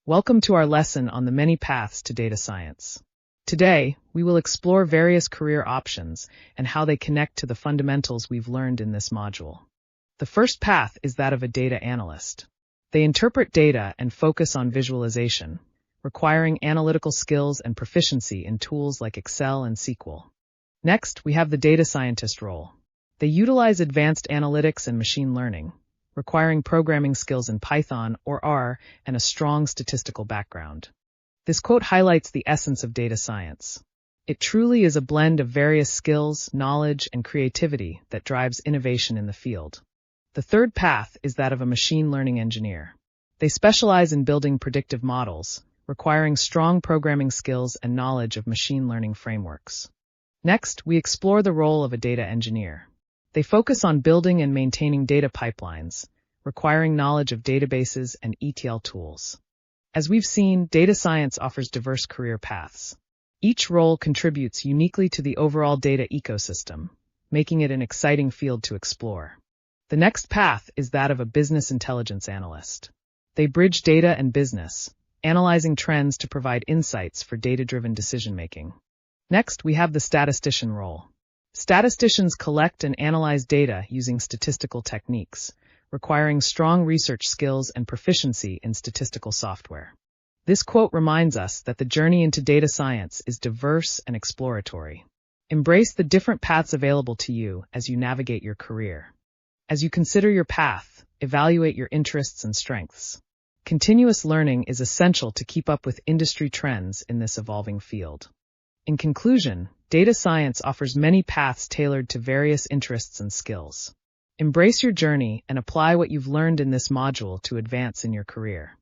Welcome to our lesson on the many paths to data science. Today, we will explore various career options and how they connect to the fundamentals we've learned in this module. The first path is that of a data analyst. They interpret data and focus on visualization, requiring analytical skills and proficiency in tools like Excel and SQL. Next, we have the data scientist role. They utilize advanced analytics and machine learning, requiring programming skills in Python or R and a strong statistical background. This quote highlights the essence of data science. It truly is a blend of various skills, knowledge, and creativity that drives innovation in the field. The third path is that of a machine learning engineer. They specialize in building predictive models, requiring strong programming skills and knowledge of machine learning frameworks. Next, we explore the role of a data engineer. They focus on building and maintaining data pipelines, requiring knowledge of databases and ETL tools. As we've seen, data science offers diverse career paths. Each role contributes uniquely to the overall data ecosystem, making it an exciting field to explore. The next path is that of a business intelligence analyst. They bridge data and business, analyzing trends to provide insights for data-driven decision-making. Next, we have the statistician role. Statisticians collect and analyze data using statistical techniques, requiring strong research skills and proficiency in statistical software. This quote reminds us that the journey into data science is diverse and exploratory. Embrace the different paths available to you as you navigate your career. As you consider your path, evaluate your interests and strengths. Continuous learning is essential to keep up with industry trends in this evolving field. In conclusion, data science offers many paths tailored to various interests and skills. Embrace your journey and apply what you've learned in this module to advance in your career.